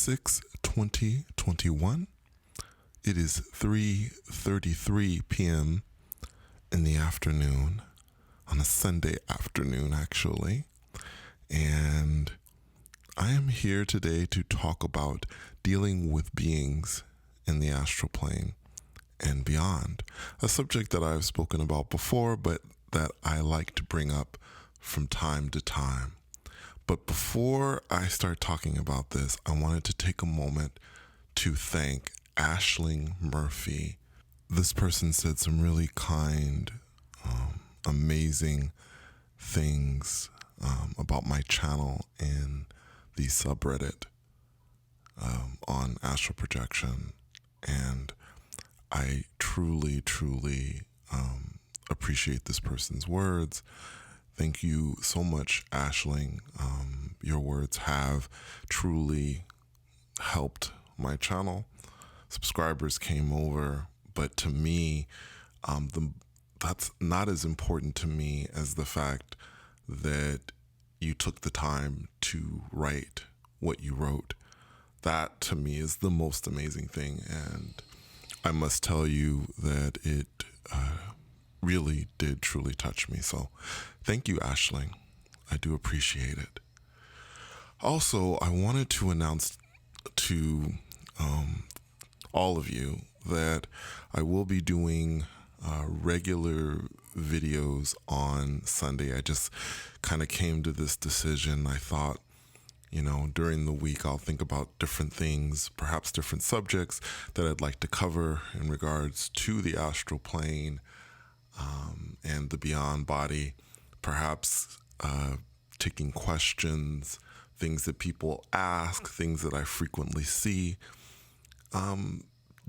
6/20/21. It is 3:33 p.m. in the afternoon, on a Sunday afternoon, actually. And I am here today to talk about dealing with beings in the astral plane and beyond, a subject that I've spoken about before, but that I like to bring up from time to time. But before I start talking about this, I wanted to take a moment to thank Ashling Murphy. This person said some really kind, amazing things about my channel in the subreddit on astral projection. And I truly, truly appreciate this person's words. Thank you so much, Ashling. Your words have truly helped my channel. Subscribers came over, but to me, that's not as important to me as the fact that you took the time to write what you wrote. That to me is the most amazing thing, and I must tell you that it really did truly touch me. So thank you, Ashling. I do appreciate it. Also, I wanted to announce to all of you that I will be doing regular videos on Sunday. I just kind of came to this decision. I thought, during the week I'll think about different things, perhaps different subjects that I'd like to cover in regards to the astral plane and the beyond body, perhaps taking questions, things that people ask, things that I frequently see,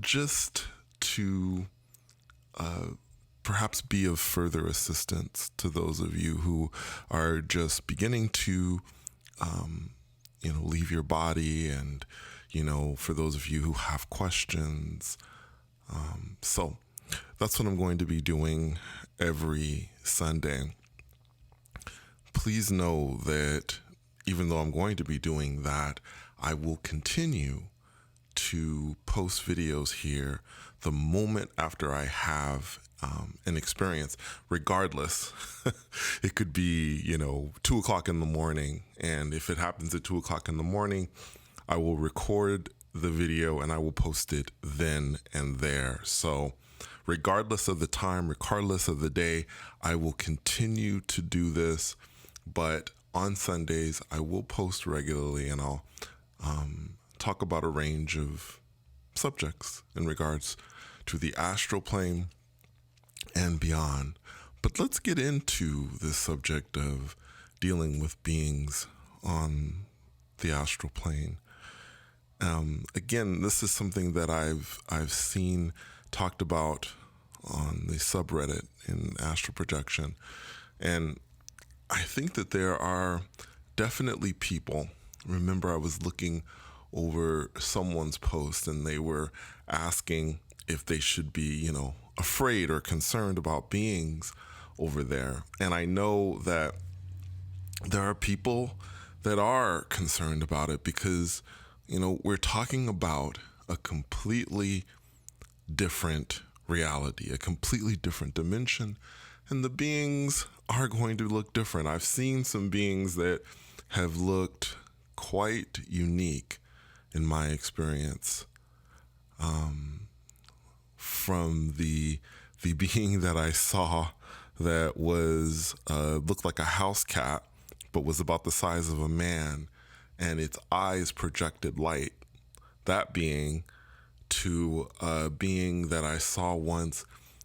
just to perhaps be of further assistance to those of you who are just beginning to leave your body, and for those of you who have questions. So that's what I'm going to be doing every Sunday. Please know that even though I'm going to be doing that, I will continue to post videos here the moment after I have an experience, regardless. It could be, 2 o'clock in the morning. And if it happens at 2 o'clock in the morning, I will record the video and I will post it then and there. So regardless of the time, regardless of the day, I will continue to do this. But on Sundays, I will post regularly, and I'll talk about a range of subjects in regards to the astral plane and beyond. But let's get into this subject of dealing with beings on the astral plane. Again, this is something that I've seen talked about on the subreddit in astral projection, and I think that there are definitely people. Remember, I was looking over someone's post and they were asking if they should be, afraid or concerned about beings over there. And I know that there are people that are concerned about it because, we're talking about a completely different reality, a completely different dimension, and the beings are going to look different. I've seen some beings that have looked quite unique in my experience. From the being that I saw that was looked like a house cat, but was about the size of a man, and its eyes projected light. That being, to a being that I saw once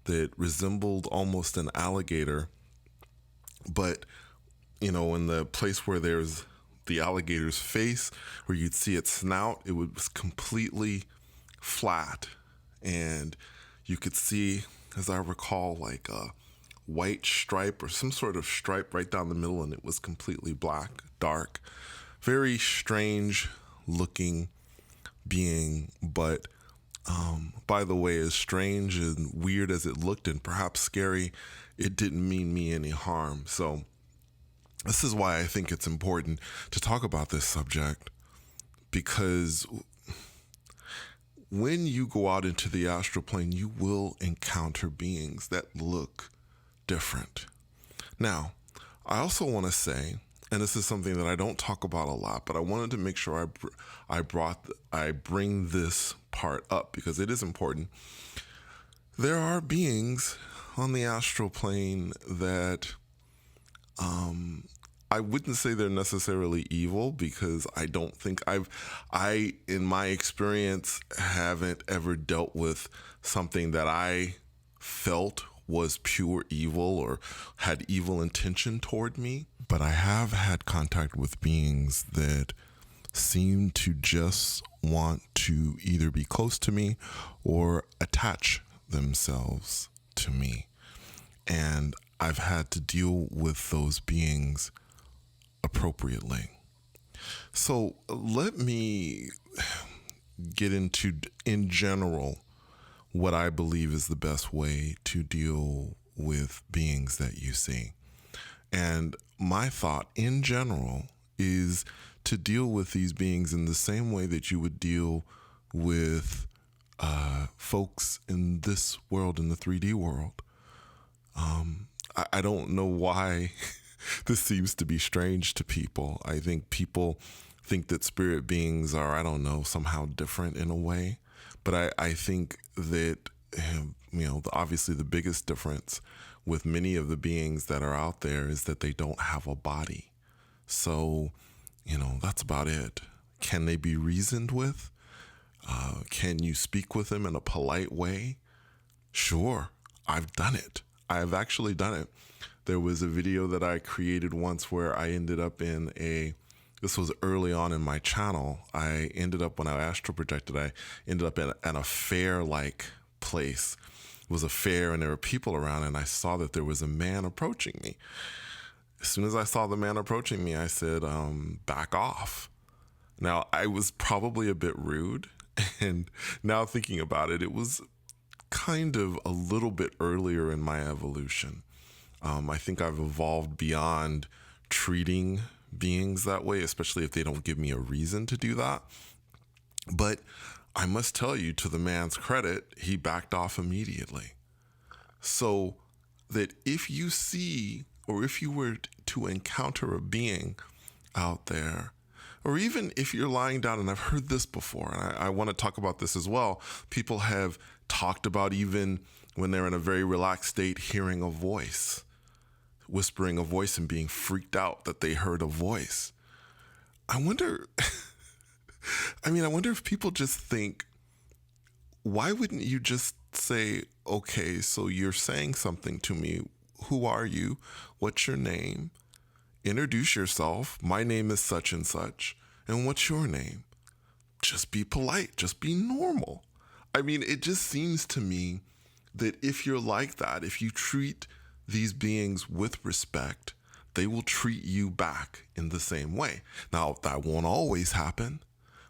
that resembled almost an alligator, but in the place where there's the alligator's face, where you'd see its snout, it was completely flat, and you could see, as I recall, like a white stripe or some sort of stripe right down the middle, and it was completely black, dark, very strange looking being. But by the way, as strange and weird as it looked, and perhaps scary, it didn't mean me any harm. So this is why I think it's important to talk about this subject, because when you go out into the astral plane, you will encounter beings that look different. Now, I also want to say, and this is something that I don't talk about a lot, but I wanted to make sure I bring this part up because it is important. There are beings on the astral plane that I wouldn't say they're necessarily evil, because I don't think in my experience, haven't ever dealt with something that I felt was pure evil or had evil intention toward me. But I have had contact with beings that seem to just want to either be close to me or attach themselves to me. And I've had to deal with those beings appropriately. So let me get into, in general, what I believe is the best way to deal with beings that you see. And my thought in general is to deal with these beings in the same way that you would deal with folks in this world, in the 3D world. I don't know why this seems to be strange to people. I think people think that spirit beings are, I don't know, somehow different in a way. But I think that, obviously the biggest difference with many of the beings that are out there is that they don't have a body. So, that's about it. Can they be reasoned with? Can you speak with them in a polite way? Sure, I've done it. I've actually done it. There was a video that I created once where I ended up this was early on in my channel. I ended up, when I astral projected, I ended up in a fair-like place. It was a fair and there were people around, and I saw that there was a man approaching me. As soon as I saw the man approaching me, I said, back off. Now, I was probably a bit rude, and now thinking about it, it was kind of a little bit earlier in my evolution. I think I've evolved beyond treating beings that way, especially if they don't give me a reason to do that. But I must tell you, to the man's credit, he backed off immediately. So that if you see, or if you were to encounter a being out there, or even if you're lying down, and I've heard this before, and I want to talk about this as well. People have talked about, even when they're in a very relaxed state, hearing a voice, whispering a voice, and being freaked out that they heard a voice. I wonder, I wonder if people just think, why wouldn't you just say, okay, so you're saying something to me. Who are you? What's your name? Introduce yourself. My name is such and such. And what's your name? Just be polite. Just be normal. It just seems to me that if you're like that, if you treat these beings with respect, they will treat you back in the same way. Now, that won't always happen,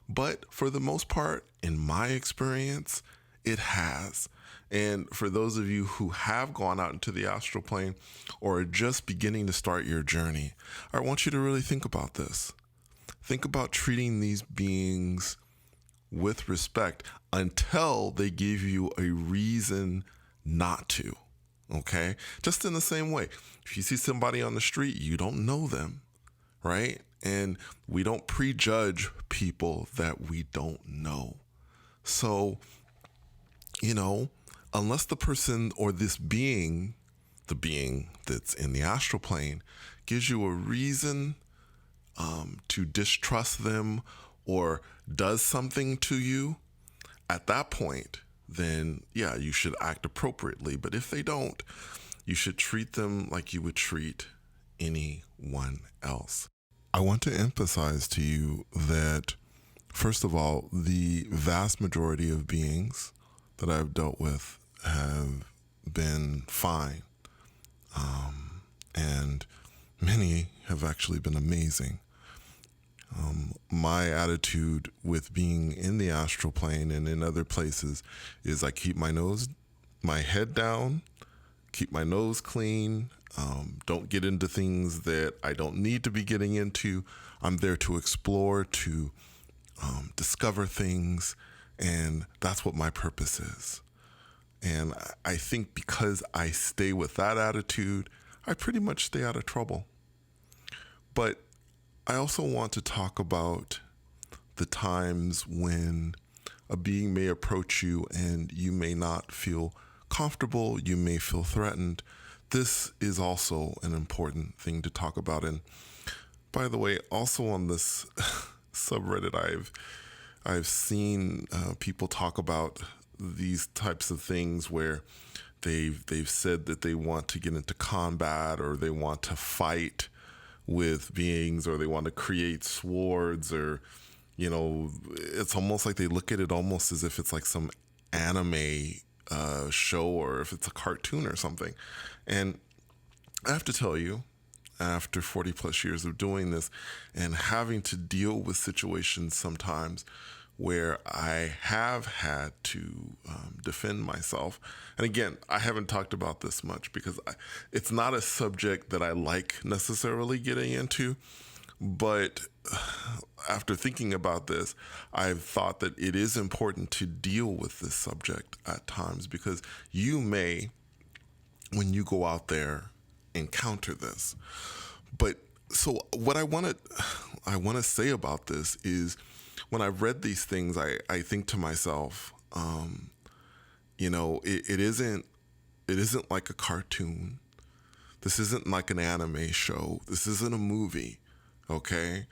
but for the most part, in my experience, it has. And for those of you who have gone out into the astral plane or are just beginning to start your journey, I want you to really think about this. Think about treating these beings with respect until they give you a reason not to. Okay? Just in the same way, if you see somebody on the street, you don't know them, right? And we don't prejudge people that we don't know. So, unless the person or this being, the being that's in the astral plane, gives you a reason to distrust them or does something to you, at that point, then yeah, you should act appropriately. But if they don't, you should treat them like you would treat anyone else. I want to emphasize to you that, first of all, the vast majority of beings that I've dealt with have been fine. And many have actually been amazing. My attitude with being in the astral plane and in other places is I keep my head down, keep my nose clean, don't get into things that I don't need to be getting into. I'm there to explore, to discover things, and that's what my purpose is. And I think because I stay with that attitude, I pretty much stay out of trouble. But I also want to talk about the times when a being may approach you and you may not feel comfortable, you may feel threatened. This is also an important thing to talk about. And by the way, also on this subreddit, I've seen people talk about these types of things where they've said that they want to get into combat, or they want to fight with beings, or they want to create swords, or it's almost like they look at it almost as if it's like some anime show, or if it's a cartoon or something. And I have to tell you, after 40 plus years of doing this and having to deal with situations sometimes where I have had to defend myself. And again, I haven't talked about this much because it's not a subject that I like necessarily getting into. But after thinking about this, I've thought that it is important to deal with this subject at times, because you may, when you go out there, encounter this. But so what I want to say about this is, when I read these things, I think to myself, it isn't like a cartoon. This isn't like an anime show. This isn't a movie. Okay.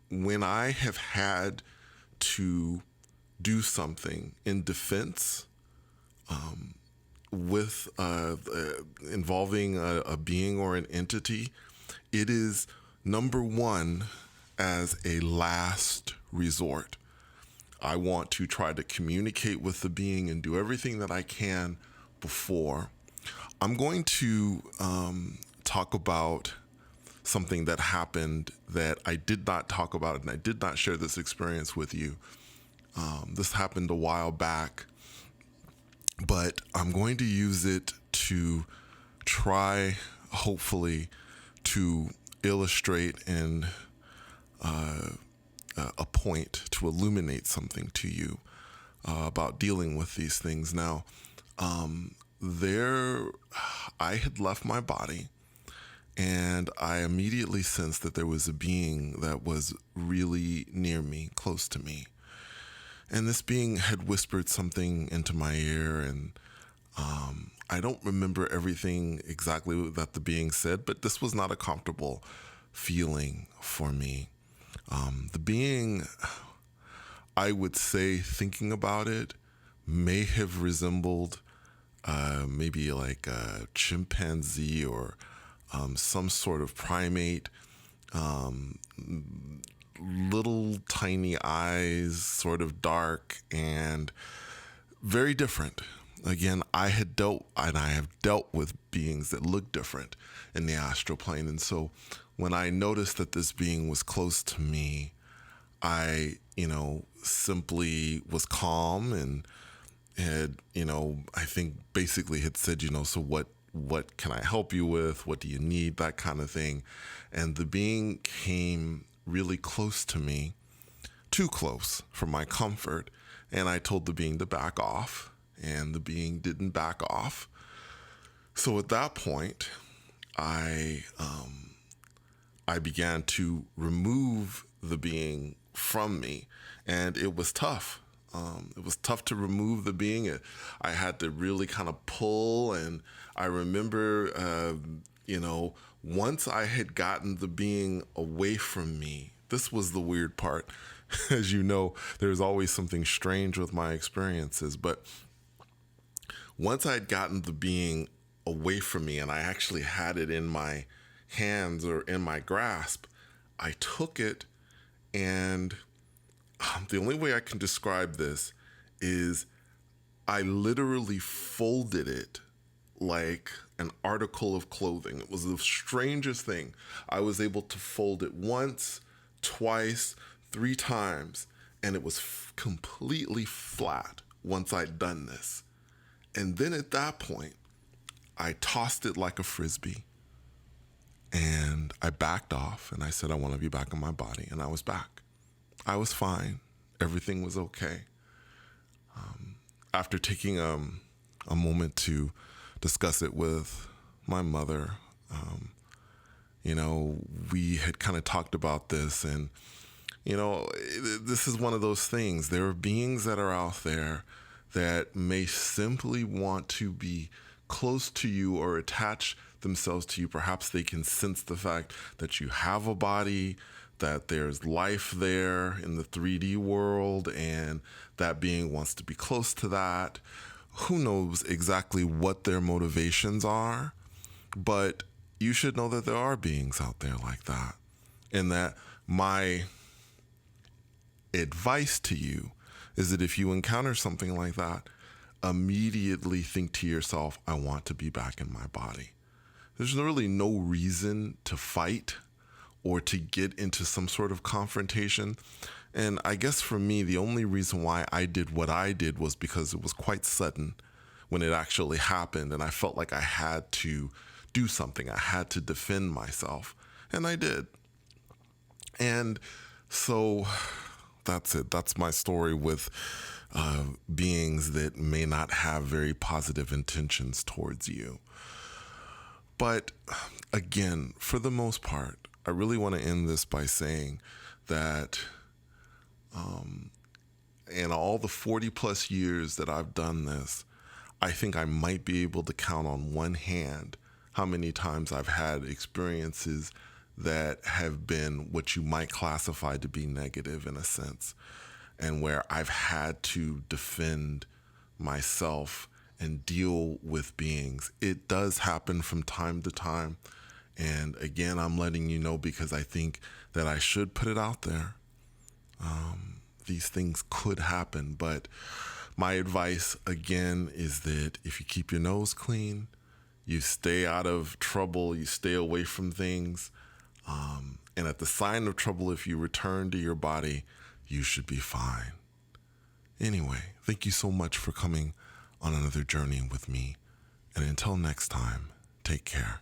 When I have had to do something in defense, with involving a being or an entity, it is number one as a last resort. I want to try to communicate with the being and do everything that I can before. I'm going to talk about something that happened that I did not talk about, and I did not share this experience with you. This happened a while back, but I'm going to use it to try, hopefully, to illustrate and a point to illuminate something to you about dealing with these things. Now, I had left my body, and I immediately sensed that there was a being that was really near me, close to me. And this being had whispered something into my ear, and I don't remember everything exactly that the being said, but this was not a comfortable feeling for me. The being, I would say, thinking about it, may have resembled maybe like a chimpanzee or some sort of primate. Little tiny eyes, sort of dark, and very different. Again, I have dealt with beings that look different in the astral plane. And so when I noticed that this being was close to me, I, simply was calm and had, I think basically had said, so what can I help you with? What do you need? That kind of thing. And the being came really close to me, too close for my comfort. And I told the being to back off, and the being didn't back off. So at that point, I began to remove the being from me, and it was tough. It was tough to remove the being. I had to really kind of pull, and I remember, once I had gotten the being away from me, this was the weird part. As you know, there's always something strange with my experiences, but once I'd gotten the being away from me and I actually had it in my hands or in my grasp, I took it, and the only way I can describe this is I literally folded it like an article of clothing. It was the strangest thing. I was able to fold it once, twice, 3 times, and it was completely flat once I'd done this. And then at that point, I tossed it like a frisbee, and I backed off, and I said, I want to be back in my body, and I was back. I was fine. Everything was okay. After taking a moment to discuss it with my mother, you know, we had kind of talked about this, and you know, this is one of those things. There are beings that are out there that may simply want to be close to you or attach themselves to you. Perhaps they can sense the fact that you have a body, that there's life there in the 3D world, and that being wants to be close to that. Who knows exactly what their motivations are, but you should know that there are beings out there like that. And that my advice to you is that if you encounter something like that, immediately think to yourself, I want to be back in my body. There's really no reason to fight or to get into some sort of confrontation. And I guess for me, the only reason why I did what I did was because it was quite sudden when it actually happened. And I felt like I had to do something. I had to defend myself. And I did. And so that's it. That's my story with beings that may not have very positive intentions towards you. But again, for the most part, I really want to end this by saying that in all the 40 plus years that I've done this, I think I might be able to count on one hand how many times I've had experiences that have been what you might classify to be negative in a sense, and where I've had to defend myself and deal with beings. It does happen from time to time. And again, I'm letting you know because I think that I should put it out there. These things could happen, but my advice again is that if you keep your nose clean, you stay out of trouble, you stay away from things, and at the sign of trouble, if you return to your body, you should be fine. Anyway, thank you so much for coming on another journey with me. And until next time, take care.